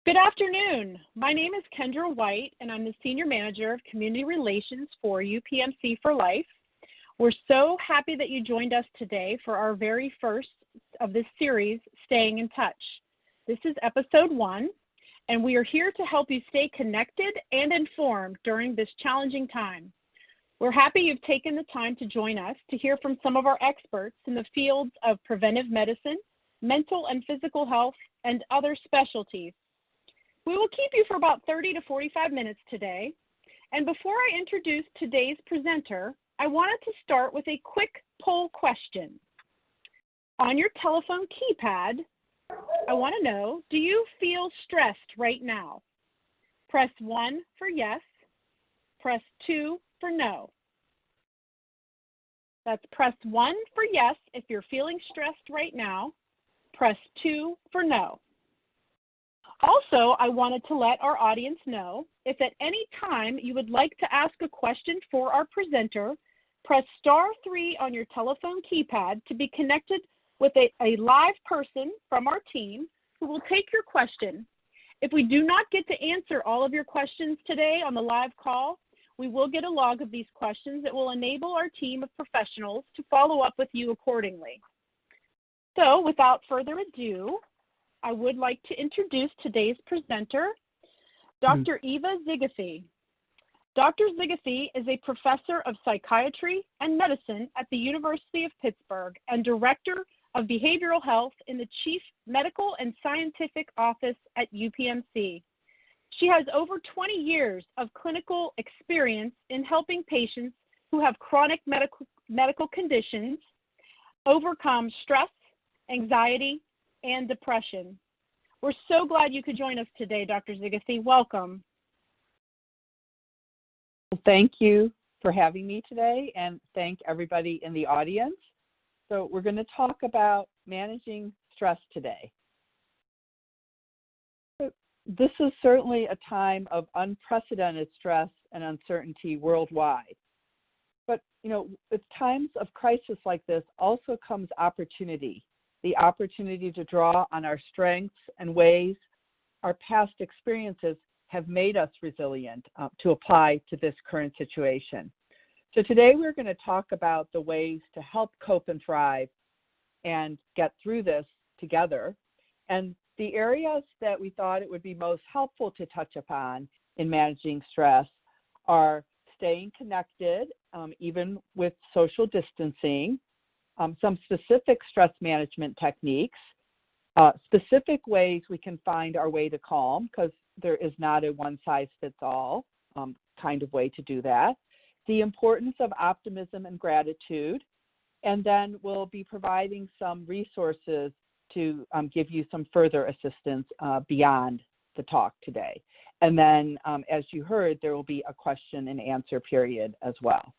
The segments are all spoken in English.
Good afternoon. My name is Kendra White, and I'm the Senior Manager of Community Relations for UPMC for Life. We're so happy that you joined us today for our very first of this series, Staying in Touch. This is episode 1, and we are here to help you stay connected and informed during this challenging time. We're happy you've taken the time to join us to hear from some of our experts in the fields of preventive medicine, mental and physical health, and other specialties. We will keep you for about 30 to 45 minutes today. And before I introduce today's presenter, I wanted to start with a quick poll question. On your telephone keypad, I want to know, do you feel stressed right now? Press 1 for yes, press 2 for no. That's press 1 for yes if you're feeling stressed right now, press 2 for no. Also, I wanted to let our audience know if at any time you would like to ask a question for our presenter, press *3 on your telephone keypad to be connected with a live person from our team who will take your question. If we do not get to answer all of your questions today on the live call, we will get a log of these questions that will enable our team of professionals to follow up with you accordingly. So, without further ado, I would like to introduce today's presenter, Dr. Eva Zigathi. Dr. Zigathi is a professor of psychiatry and medicine at the University of Pittsburgh and director of behavioral health in the Chief Medical and Scientific Office at UPMC. She has over 20 years of clinical experience in helping patients who have chronic medical conditions overcome stress, anxiety, and depression. We're so glad you could join us today, Dr. Zigathi. Welcome. Well, thank you for having me today, and thank everybody in the audience. So we're going to talk about managing stress today. This is certainly a time of unprecedented stress and uncertainty worldwide. But, with times of crisis like this also comes opportunity. The opportunity to draw on our strengths and ways our past experiences have made us resilient to apply to this current situation. So today we're going to talk about the ways to help cope and thrive and get through this together. And the areas that we thought it would be most helpful to touch upon in managing stress are staying connected, even with social distancing, some specific stress management techniques, specific ways we can find our way to calm, because there is not a one-size-fits-all kind of way to do that, the importance of optimism and gratitude, and then we'll be providing some resources to give you some further assistance beyond the talk today. And then, as you heard, there will be a question and answer period as well.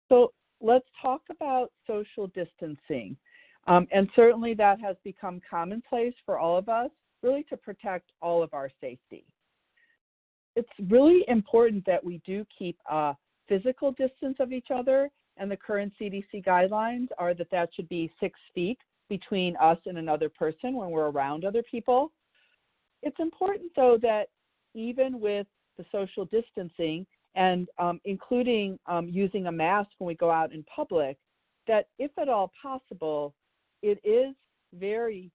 So let's talk about social distancing. And certainly that has become commonplace for all of us, really to protect all of our safety. It's really important that we do keep a physical distance of each other, and the current CDC guidelines are that should be 6 feet between us and another person when we're around other people. It's important, though, that even with the social distancing, and including using a mask when we go out in public, that if at all possible, it is very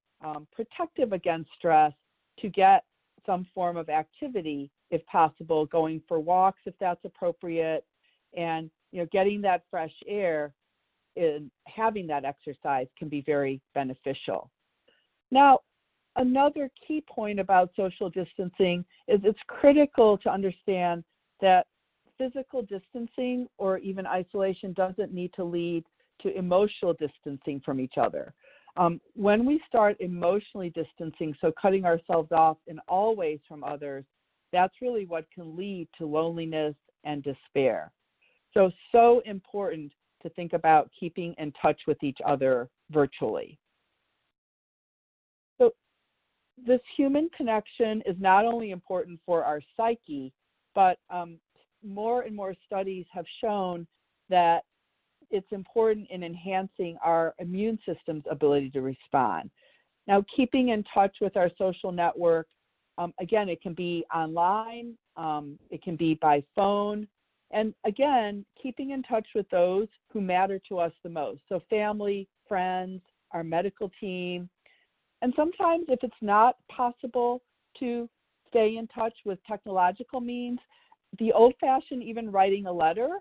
protective against stress to get some form of activity, if possible, going for walks if that's appropriate, and getting that fresh air and having that exercise can be very beneficial. Now, another key point about social distancing is it's critical to understand that physical distancing or even isolation doesn't need to lead to emotional distancing from each other. When we start emotionally distancing, so cutting ourselves off in all ways from others, that's really what can lead to loneliness and despair. So important to think about keeping in touch with each other virtually. So this human connection is not only important for our psyche, but more and more studies have shown that it's important in enhancing our immune system's ability to respond. Now, keeping in touch with our social network, again, it can be online, it can be by phone, and again, keeping in touch with those who matter to us the most. So family, friends, our medical team. And sometimes if it's not possible to stay in touch with technological means, the old-fashioned even writing a letter,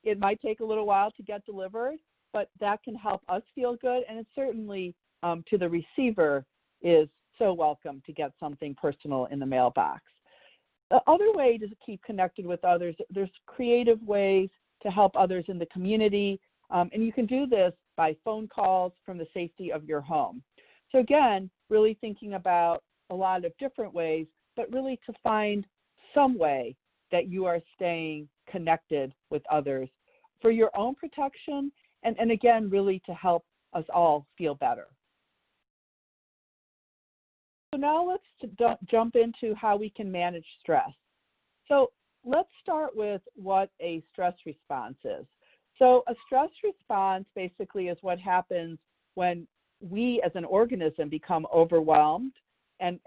it might take a little while to get delivered, but that can help us feel good. And it certainly, to the receiver, is so welcome to get something personal in the mailbox. The other way to keep connected with others, there's creative ways to help others in the community, and you can do this by phone calls from the safety of your home. So again, really thinking about a lot of different ways, but really to find some way that you are staying connected with others for your own protection, and again, really to help us all feel better. So now let's jump into how we can manage stress. So let's start with what a stress response is. So a stress response basically is what happens when we as an organism become overwhelmed and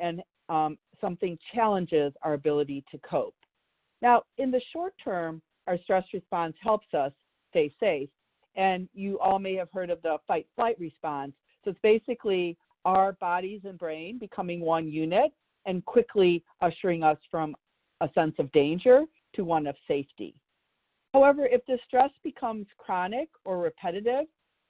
something challenges our ability to cope. Now, in the short term, our stress response helps us stay safe. And you all may have heard of the fight-flight response. So it's basically our bodies and brain becoming one unit and quickly ushering us from a sense of danger to one of safety. However, if the stress becomes chronic or repetitive,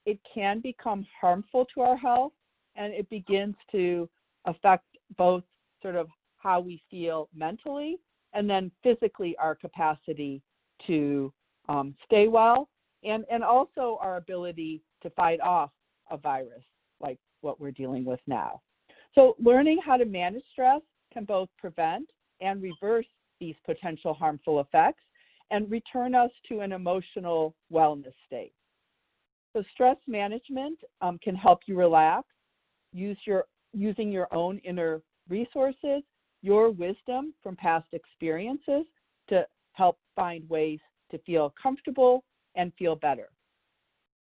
it can become harmful to our health, and it begins to affect both sort of how we feel mentally and then physically our capacity to stay well, and also our ability to fight off a virus like what we're dealing with now. So learning how to manage stress can both prevent and reverse these potential harmful effects and return us to an emotional wellness state. So stress management can help you relax, using your own inner resources, your wisdom from past experiences to help find ways to feel comfortable and feel better.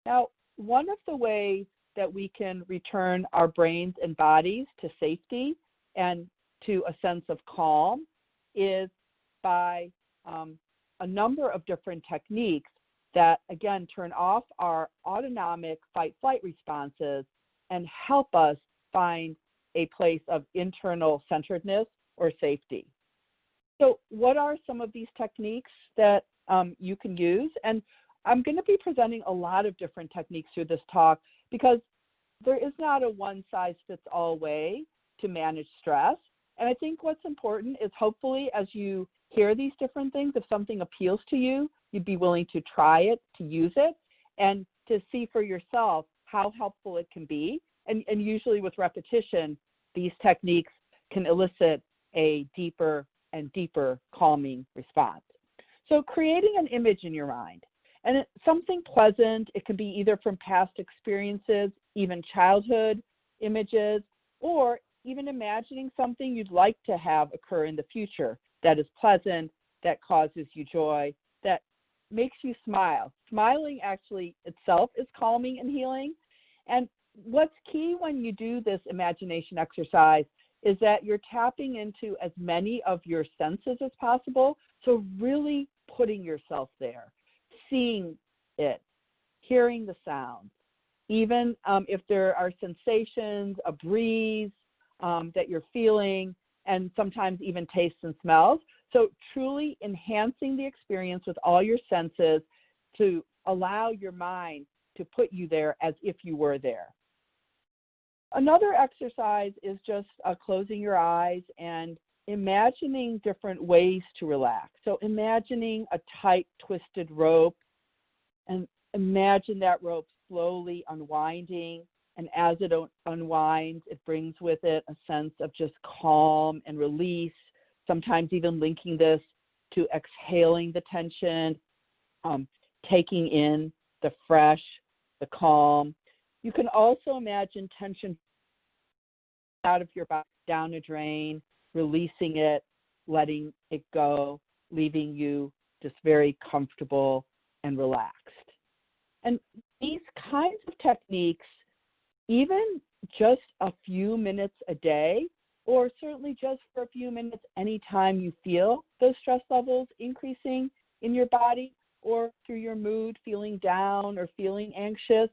Now, one of the ways that we can return our brains and bodies to safety and to a sense of calm is by a number of different techniques that, again, turn off our autonomic fight-flight responses and help us find a place of internal centeredness or safety. So what are some of these techniques that you can use? And I'm going to be presenting a lot of different techniques through this talk because there is not a one-size-fits-all way to manage stress. And I think what's important is hopefully as you hear these different things, if something appeals to you, you'd be willing to try it, to use it, and to see for yourself how helpful it can be. And usually with repetition, these techniques can elicit a deeper and deeper calming response. So creating an image in your mind, and it's something pleasant. It can be either from past experiences, even childhood images, or even imagining something you'd like to have occur in the future that is pleasant, that causes you joy, that makes you smile. Smiling actually itself is calming and healing. And what's key when you do this imagination exercise is that you're tapping into as many of your senses as possible. So really putting yourself there, seeing it, hearing the sounds, even if there are sensations, a breeze that you're feeling, and sometimes even tastes and smells. So truly enhancing the experience with all your senses to allow your mind to put you there as if you were there. Another exercise is just closing your eyes and imagining different ways to relax. So imagining a tight, twisted rope, and imagine that rope slowly unwinding. And as it unwinds, it brings with it a sense of just calm and release, sometimes even linking this to exhaling the tension, taking in the fresh, the calm. You can also imagine tension out of your body, down a drain, releasing it, letting it go, leaving you just very comfortable and relaxed. And these kinds of techniques, even just a few minutes a day, or certainly just for a few minutes anytime you feel those stress levels increasing in your body or through your mood, feeling down or feeling anxious,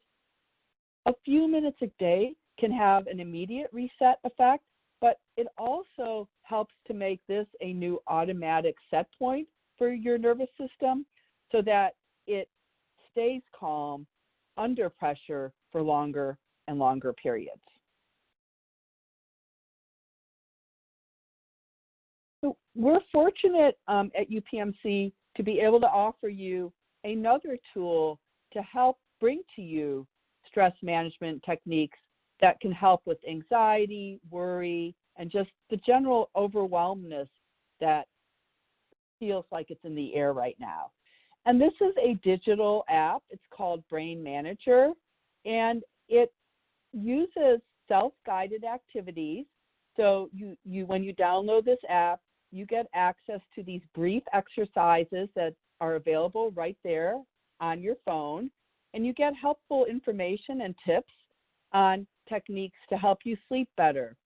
a few minutes a day can have an immediate reset effect, but it also helps to make this a new automatic set point for your nervous system so that it stays calm under pressure for longer and longer periods. So we're fortunate at UPMC to be able to offer you another tool to help bring to you stress management techniques that can help with anxiety, worry, and just the general overwhelmness that feels like it's in the air right now. And this is a digital app. It's called Brain Manager, and it uses self-guided activities. So you when you download this app, you get access to these brief exercises that are available right there on your phone, and you get helpful information and tips on techniques to help you sleep better.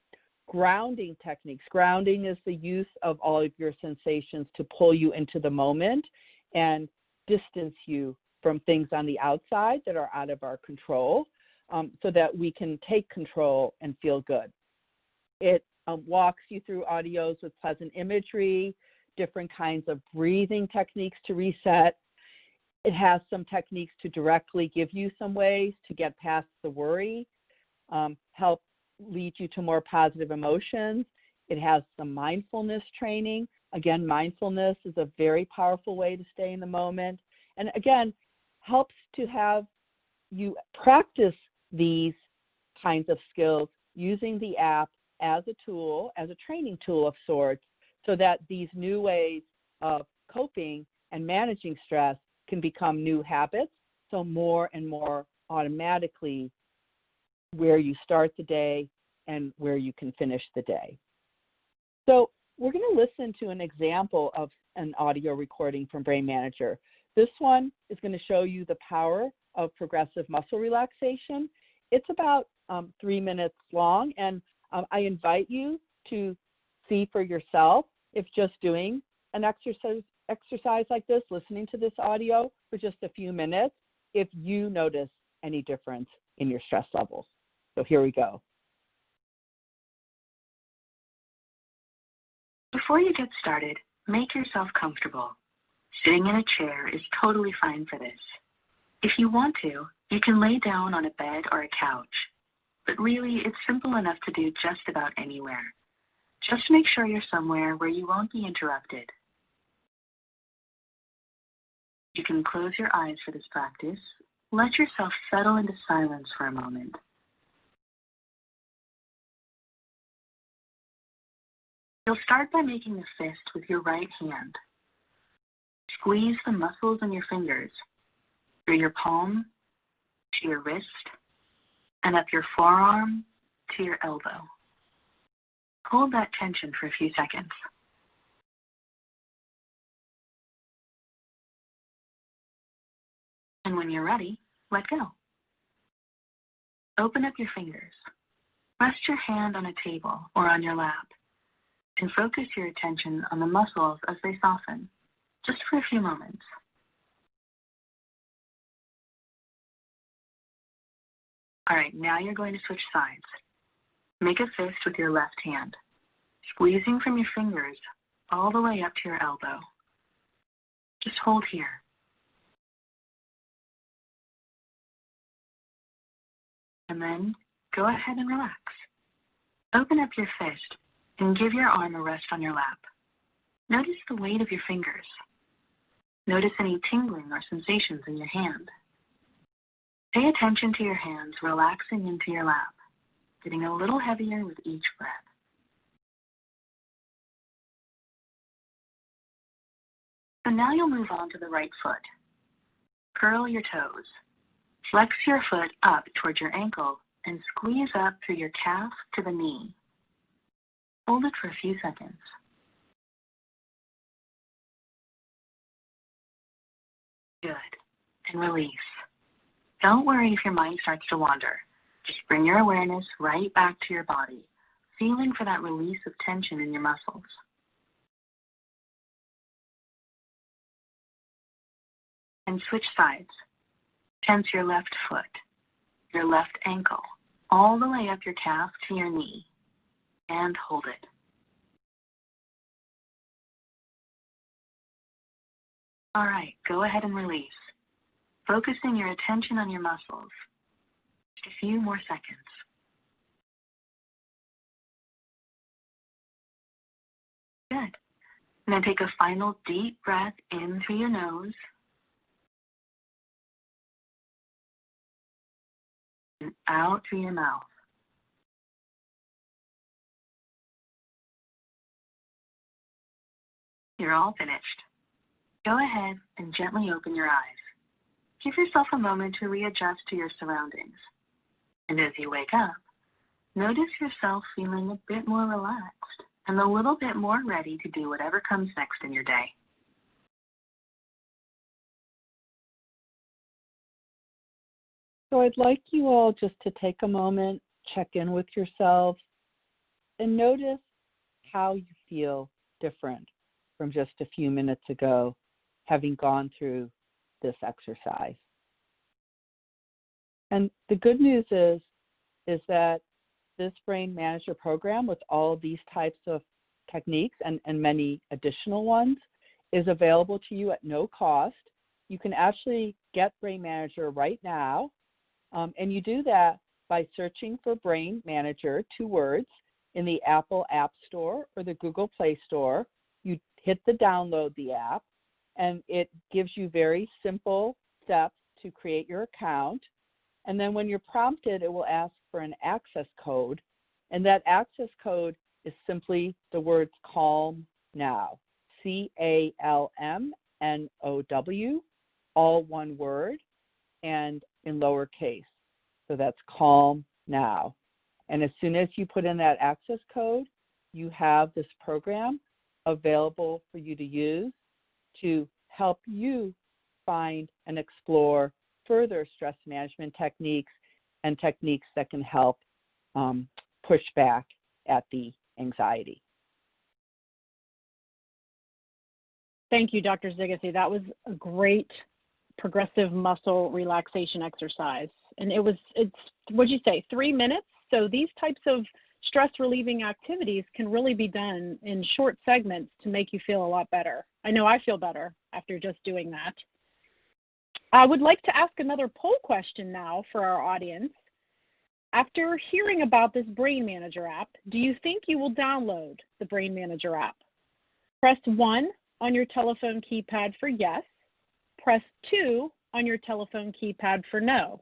Grounding techniques. Grounding is the use of all of your sensations to pull you into the moment and distance you from things on the outside that are out of our control, so that we can take control and feel good. It walks you through audios with pleasant imagery, different kinds of breathing techniques to reset. It has some techniques to directly give you some ways to get past the worry, help lead you to more positive emotions. It has some mindfulness training. Again, mindfulness is a very powerful way to stay in the moment. And again, helps to have you practice these kinds of skills using the app as a tool, as a training tool of sorts, so that these new ways of coping and managing stress can become new habits, so more and more automatically where you start the day and where you can finish the day. So we're going to listen to an example of an audio recording from Brain Manager. This one is going to show you the power of progressive muscle relaxation. It's about 3 minutes long, and I invite you to see for yourself if just doing an exercise like this, listening to this audio for just a few minutes, if you notice any difference in your stress levels. So here we go. Before you get started, make yourself comfortable. Sitting in a chair is totally fine for this. If you want to, you can lay down on a bed or a couch. But really, it's simple enough to do just about anywhere. Just make sure you're somewhere where you won't be interrupted. You can close your eyes for this practice. Let yourself settle into silence for a moment. You'll start by making a fist with your right hand. Squeeze the muscles in your fingers, through your palm to your wrist, and up your forearm to your elbow. Hold that tension for a few seconds. And when you're ready, let go. Open up your fingers. Rest your hand on a table or on your lap, and focus your attention on the muscles as they soften, just for a few moments. All right, now you're going to switch sides. Make a fist with your left hand, squeezing from your fingers all the way up to your elbow. Just hold here. And then go ahead and relax. Open up your fist and give your arm a rest on your lap. Notice the weight of your fingers. Notice any tingling or sensations in your hand. Pay attention to your hands relaxing into your lap, getting a little heavier with each breath. So now you'll move on to the right foot. Curl your toes. Flex your foot up towards your ankle and squeeze up through your calf to the knee. Hold it for a few seconds. Good. And release. Don't worry if your mind starts to wander. Just bring your awareness right back to your body, feeling for that release of tension in your muscles. And switch sides. Tense your left foot, your left ankle, all the way up your calf to your knee, and hold it. All right, go ahead and release, focusing your attention on your muscles. Just a few more seconds. Good. And then take a final deep breath in through your nose and out through your mouth. You're all finished. Go ahead and gently open your eyes. Give yourself a moment to readjust to your surroundings. And as you wake up, notice yourself feeling a bit more relaxed and a little bit more ready to do whatever comes next in your day. So I'd like you all just to take a moment, check in with yourselves, and notice how you feel different from just a few minutes ago, having gone through this exercise. And the good news is that this Brain Manager program with all these types of techniques and many additional ones is available to you at no cost. You can actually get Brain Manager right now, and you do that by searching for Brain Manager, 2 words, in the Apple App Store or the Google Play Store. You hit the download the app, and it gives you very simple steps to create your account. And then when you're prompted, it will ask for an access code, and that access code is simply the words CALM NOW, CALMNOW, all one word and in lowercase. So that's CALM NOW. And as soon as you put in that access code, you have this program available for you to use to help you find and explore further stress management techniques and techniques that can help push back at the anxiety. Thank you, Dr. Zigacy. That was a great progressive muscle relaxation exercise. And it's what'd you say, 3 minutes? So these types of stress relieving activities can really be done in short segments to make you feel a lot better. I know I feel better after just doing that. I would like to ask another poll question now for our audience. After hearing about this Brain Manager app, do you think you will download the Brain Manager app? Press 1 on your telephone keypad for yes. Press 2 on your telephone keypad for no.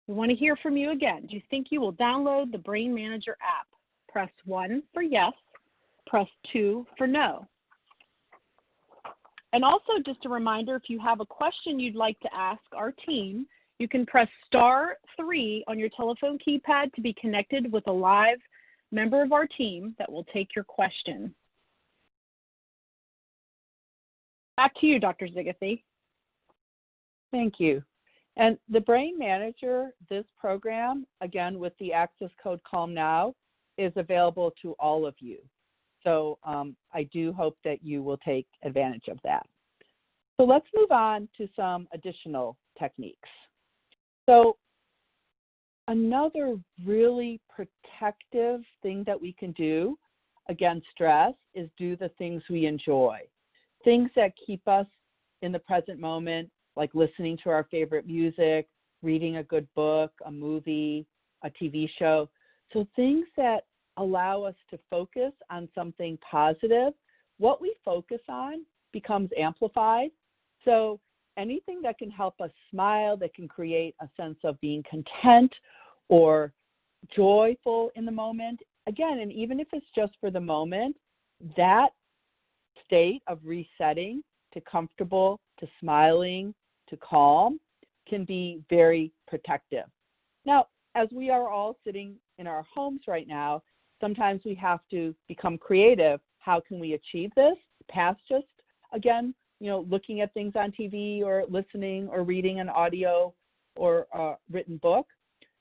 We want to hear from you again. Do you think you will download the Brain Manager app? Press 1 for yes. Press 2 for no. And also just a reminder, if you have a question you'd like to ask our team, you can press *3 on your telephone keypad to be connected with a live member of our team that will take your question. Back to you, Dr. Zigacy. Thank you. And the Brain Manager, this program, again, with the access code CALM NOW, is available to all of you. So I do hope that you will take advantage of that. So let's move on to some additional techniques. So another really protective thing that we can do against stress is do the things we enjoy. Things that keep us in the present moment, like listening to our favorite music, reading a good book, a movie, a TV show. So things that allow us to focus on something positive. What we focus on becomes amplified. So anything that can help us smile, that can create a sense of being content or joyful in the moment, again, and even if it's just for the moment, that state of resetting to comfortable, to smiling, to calm can be very protective. Now, as we are all sitting in our homes right now, sometimes we have to become creative. How can we achieve this? Past just, again, looking at things on TV or listening or reading an audio or a written book.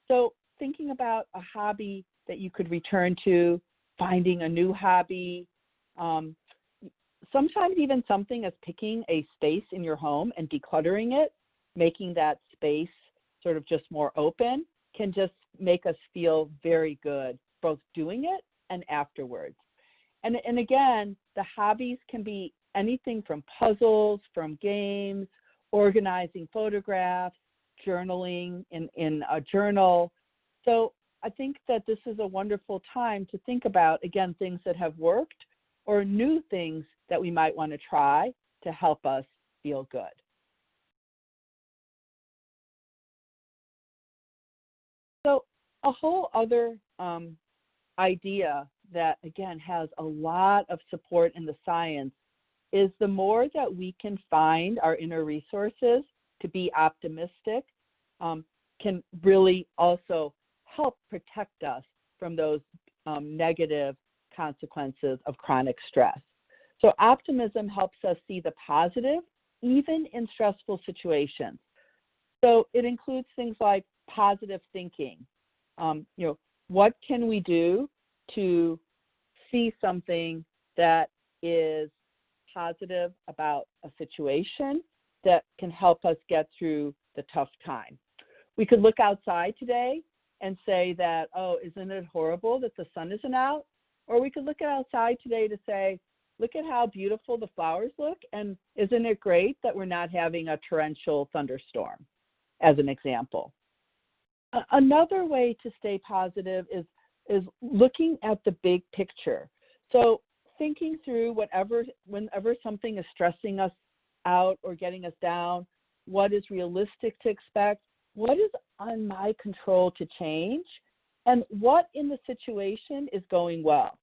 So thinking about a hobby that you could return to, finding a new hobby, sometimes even something as picking a space in your home and decluttering it, making that space sort of just more open, can just make us feel very good, both doing it and afterwards. And again, the hobbies can be anything from puzzles, from games, organizing photographs, journaling in a journal. So I think that this is a wonderful time to think about, again, things that have worked or new things that we might want to try to help us feel good. So a whole other idea that, again, has a lot of support in the science is the more that we can find our inner resources to be optimistic, can really also help protect us from those negative consequences of chronic stress. So optimism helps us see the positive, even in stressful situations. So it includes things like positive thinking. What can we do to see something that is positive about a situation that can help us get through the tough time? We could look outside today and say that, oh, isn't it horrible that the sun isn't out? Or we could look outside today to say, look at how beautiful the flowers look, and isn't it great that we're not having a torrential thunderstorm, as an example. Another way to stay positive is looking at the big picture. So thinking through whenever something is stressing us out or getting us down, what is realistic to expect, what is on my control to change, and what in the situation is going well.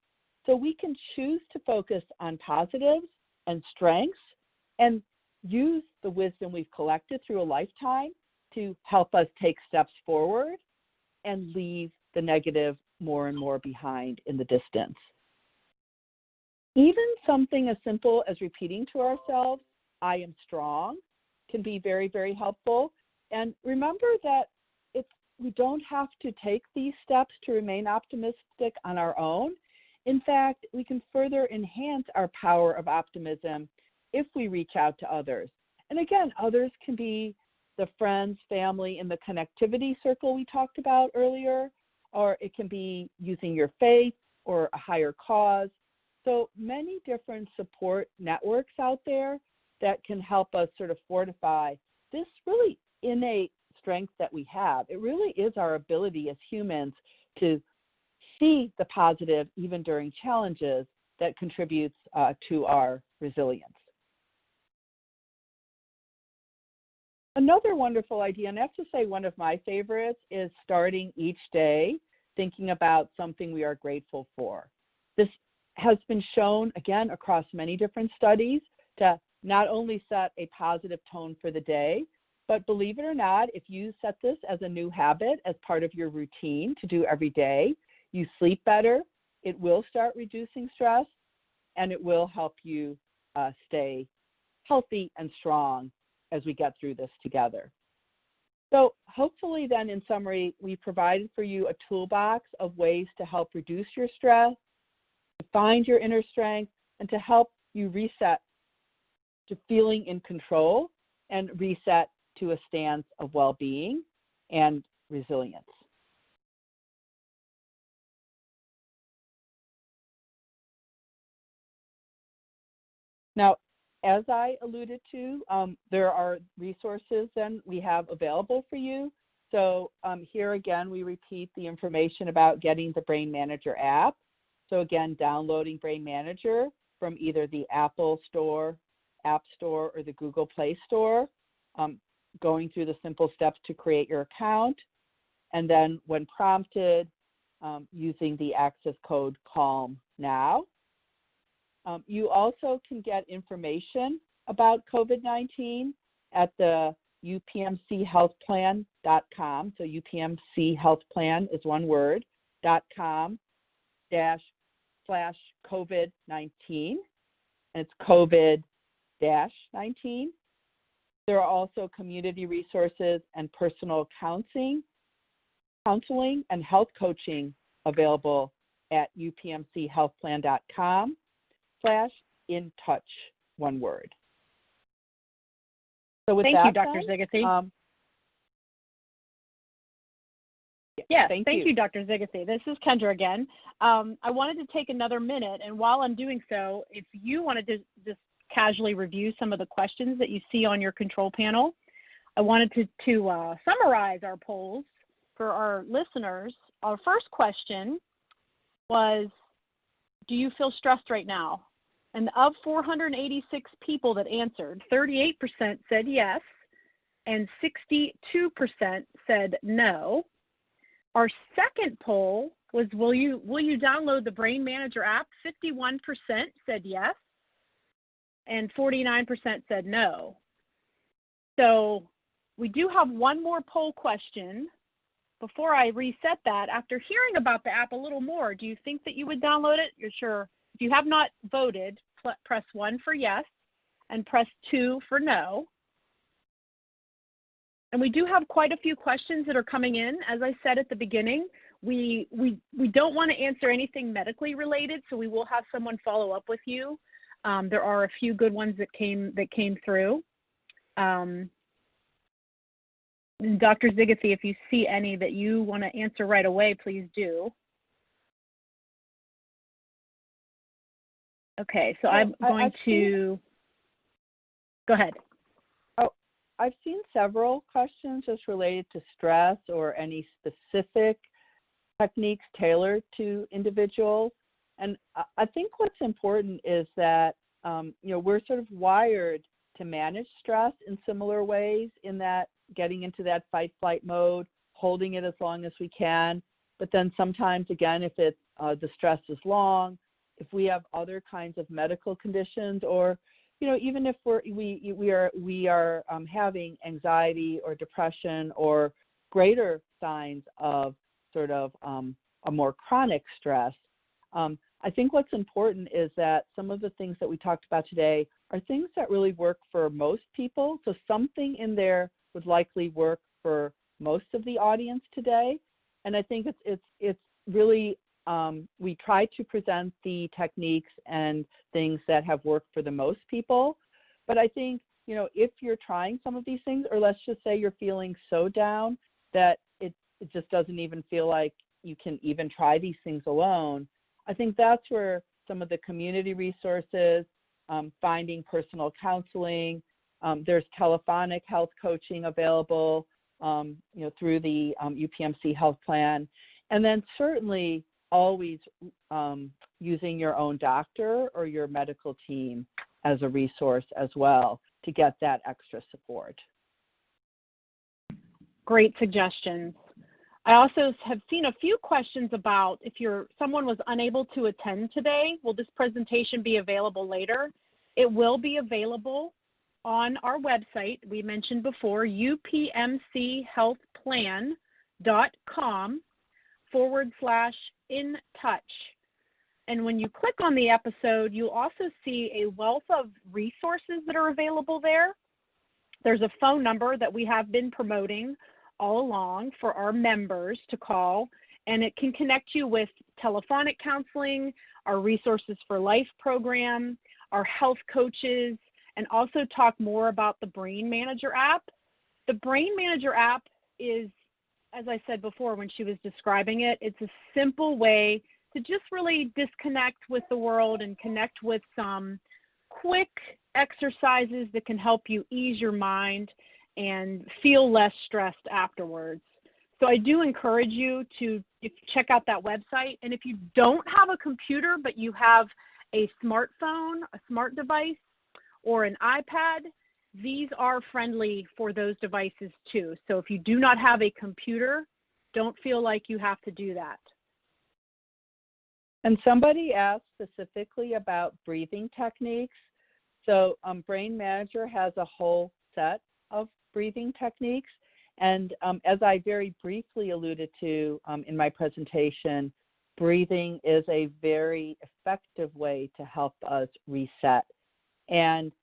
So we can choose to focus on positives and strengths and use the wisdom we've collected through a lifetime to help us take steps forward and leave the negative more and more behind in the distance. Even something as simple as repeating to ourselves, I am strong, can be very, very helpful. And remember that we don't have to take these steps to remain optimistic on our own. In fact, we can further enhance our power of optimism if we reach out to others. And again, others can be the friends, family, in the connectivity circle we talked about earlier, or it can be using your faith or a higher cause. So many different support networks out there that can help us sort of fortify this really innate strength that we have. It really is our ability as humans to see the positive even during challenges that contributes to our resilience. Another wonderful idea, and I have to say one of my favorites, is starting each day thinking about something we are grateful for. This has been shown, again, across many different studies to not only set a positive tone for the day, but believe it or not, if you set this as a new habit, as part of your routine to do every day, you sleep better, it will start reducing stress, and it will help you stay healthy and strong as we get through this together. So hopefully then, in summary, we provided for you a toolbox of ways to help reduce your stress, to find your inner strength, and to help you reset to feeling in control and reset to a stance of well-being and resilience. Now, as I alluded to, there are resources then we have available for you. So here again, we repeat the information about getting the Brain Manager app. So again, downloading Brain Manager from either the Apple Store, App Store, or the Google Play Store, going through the simple steps to create your account, and then when prompted, using the access code CALM NOW. You also can get information about COVID-19 at the UPMCHealthPlan.com. So UPMC Health Plan is one word, .com/COVID-19. And it's COVID-19. There are also community resources and personal counseling counseling and health coaching available at upmchealthplan.com/intouch, one word. So with Thank that, you, Dr. Zigathi. Yes, thank you, Dr. Zigathi. This is Kendra again. I wanted to take another minute, and while I'm doing so, if you wanted to just casually review some of the questions that you see on your control panel, I wanted to summarize our polls for our listeners. Our first question was, do you feel stressed right now? And of 486 people that answered, 38% said yes, and 62% said no. Our second poll was, will you download the Brain Manager app? 51% said yes, and 49% said no. So we do have one more poll question. Before I reset that, after hearing about the app a little more, do you think that you would download it? You're sure? If you have not voted, press 1 for yes and press 2 for no. And we do have quite a few questions that are coming in. As I said at the beginning, we don't want to answer anything medically related, so we will have someone follow up with you. There are a few good ones that came through. Dr. Zigathi, if you see any that you want to answer right away, please do. Okay, so I'm going to go ahead. I've seen several questions just related to stress or any specific techniques tailored to individuals. And I think what's important is that, we're sort of wired to manage stress in similar ways, in that getting into that fight-flight mode, holding it as long as we can. But then sometimes, again, if it's the stress is long, if we have other kinds of medical conditions, or even if we are having anxiety or depression or greater signs of sort of a more chronic stress, I think what's important is that some of the things that we talked about today are things that really work for most people. So something in there would likely work for most of the audience today. And I think it's really we try to present the techniques and things that have worked for the most people. But I think, if you're trying some of these things, or let's just say you're feeling so down that it just doesn't even feel like you can even try these things alone, I think that's where some of the community resources, finding personal counseling, there's telephonic health coaching available, through the UPMC Health Plan, and then certainly always using your own doctor or your medical team as a resource as well to get that extra support. Great suggestions. I also have seen a few questions about if someone was unable to attend today, will this presentation be available later? It will be available on our website. We mentioned before, upmchealthplan.com/intouch. And when you click on the episode, you'll also see a wealth of resources that are available there. There's a phone number that we have been promoting all along for our members to call, and it can connect you with telephonic counseling, our Resources for Life program, our health coaches, and also talk more about the Brain Manager app. The Brain Manager app is, as I said before when she was describing it, it's a simple way to just really disconnect with the world and connect with some quick exercises that can help you ease your mind and feel less stressed afterwards. So I do encourage you to check out that website. And if you don't have a computer, but you have a smartphone, a smart device, or an iPad, these are friendly for those devices too. So if you do not have a computer, don't feel like you have to do that. And somebody asked specifically about breathing techniques. So Brain Manager has a whole set of breathing techniques. And as I very briefly alluded to in my presentation, breathing is a very effective way to help us reset. And,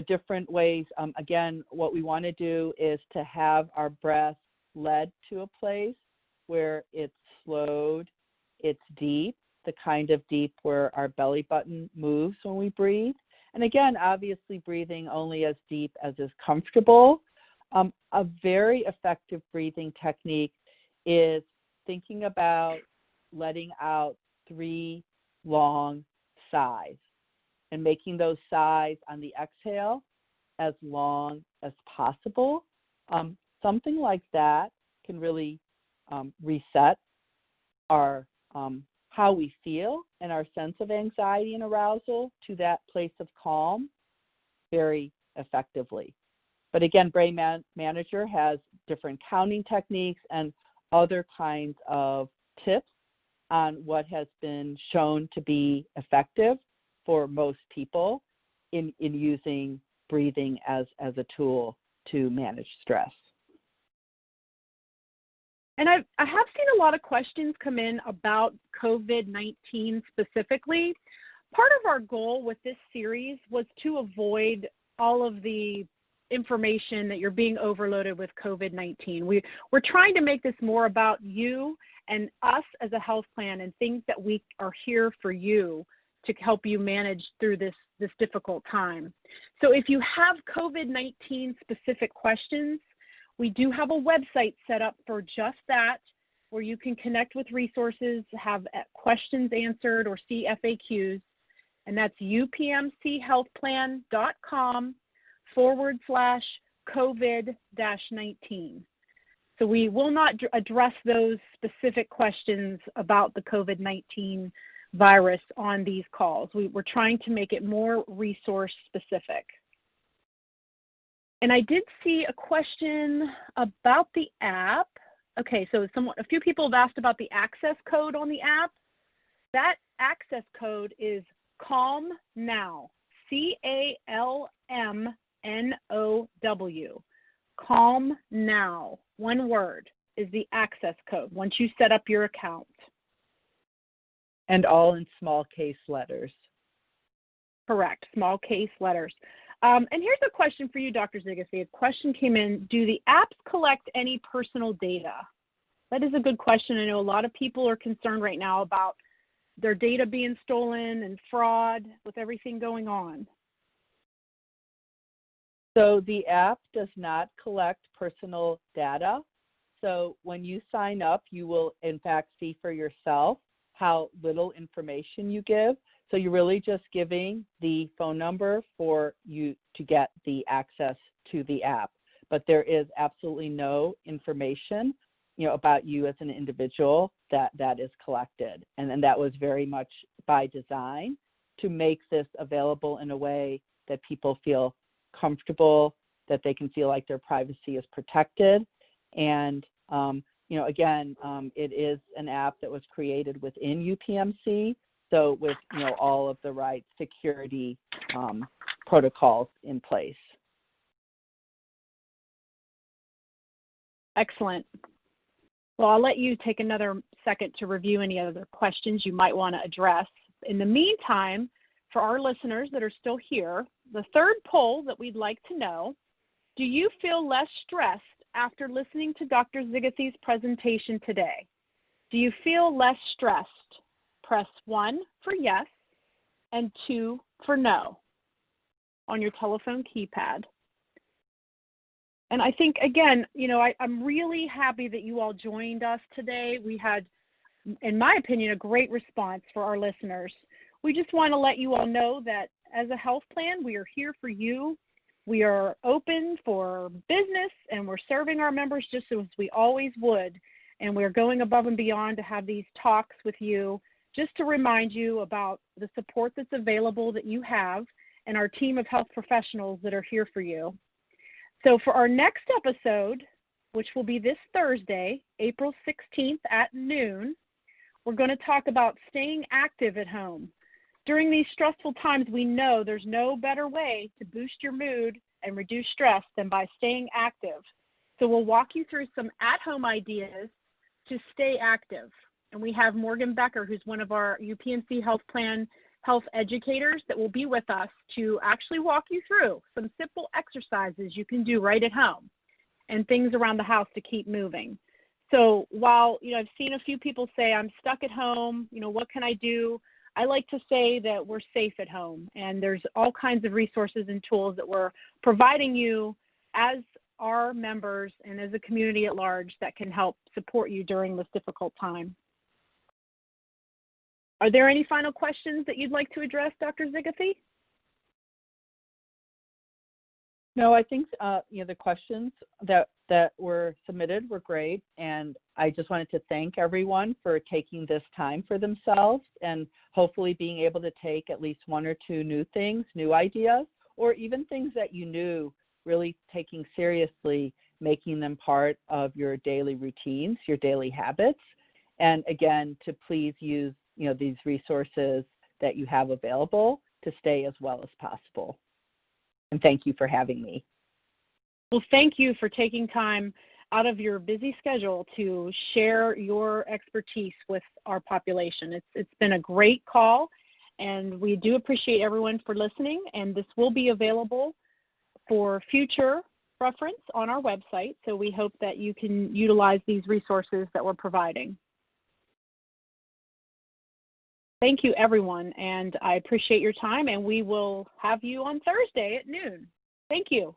different ways, again, what we want to do is to have our breath led to a place where it's slowed, it's deep, the kind of deep where our belly button moves when we breathe. And again, obviously breathing only as deep as is comfortable. A very effective breathing technique is thinking about letting out 3 long sighs and making those sighs on the exhale as long as possible. Something like that can really reset our how we feel and our sense of anxiety and arousal to that place of calm very effectively. But again, Brain Manager has different counting techniques and other kinds of tips on what has been shown to be effective for most people in using breathing as a tool to manage stress. And I have seen a lot of questions come in about COVID-19 specifically. Part of our goal with this series was to avoid all of the information that you're being overloaded with COVID-19. We're trying to make this more about you and us as a health plan and things that we are here for you to help you manage through this difficult time. So if you have COVID-19 specific questions, we do have a website set up for just that, where you can connect with resources, have questions answered, or see FAQs. And that's upmchealthplan.com/COVID-19. So we will not address those specific questions about the COVID-19 virus on these calls. We're trying to make it more resource specific. And I did see a question about the app. Okay, so a few people have asked about the access code on the app. That access code is Calm Now, CALMNOW. Calm Now, one word, is the access code once you set up your account. And all in small case letters. Correct, small case letters. And here's a question for you, Dr. Zigacy. A question came in, do the apps collect any personal data? That is a good question. I know a lot of people are concerned right now about their data being stolen and fraud with everything going on. So the app does not collect personal data. So when you sign up, you will in fact see for yourself how little information you give. So you're really just giving the phone number for you to get the access to the app. But there is absolutely no information, about you as an individual that is collected. And then that was very much by design to make this available in a way that people feel comfortable, that they can feel like their privacy is protected. And, again, it is an app that was created within UPMC. So with all of the right security protocols in place. Excellent. Well, I'll let you take another second to review any other questions you might want to address. In the meantime, for our listeners that are still here, the third poll that we'd like to know, do you feel less stressed after listening to Dr. Zigacy's presentation today? Do you feel less stressed? Press 1 for yes and 2 for no on your telephone keypad. And I think, again, I'm really happy that you all joined us today. We had, in my opinion, a great response for our listeners. We just want to let you all know that as a health plan, we are here for you. We are open for business, and we're serving our members just as we always would. And we're going above and beyond to have these talks with you, just to remind you about the support that's available that you have and our team of health professionals that are here for you. So for our next episode, which will be this Thursday, April 16th at noon, we're going to talk about staying active at home. During these stressful times, we know there's no better way to boost your mood and reduce stress than by staying active. So we'll walk you through some at-home ideas to stay active. And we have Morgan Becker, who's one of our UPMC Health Plan health educators that will be with us to actually walk you through some simple exercises you can do right at home and things around the house to keep moving. So while, I've seen a few people say, I'm stuck at home, what can I do? I like to say that we're safe at home, and there's all kinds of resources and tools that we're providing you as our members and as a community at large that can help support you during this difficult time. Are there any final questions that you'd like to address, Dr. Zigathy? No, I think the questions that were submitted were great, and I just wanted to thank everyone for taking this time for themselves and hopefully being able to take at least one or two new things, new ideas, or even things that you knew, really taking seriously, making them part of your daily routines, your daily habits, and again, to please use these resources that you have available to stay as well as possible. And thank you for having me. Well, thank you for taking time out of your busy schedule to share your expertise with our population. It's been a great call, and we do appreciate everyone for listening, and this will be available for future reference on our website, so we hope that you can utilize these resources that we're providing. Thank you, everyone, and I appreciate your time, and we will have you on Thursday at noon. Thank you.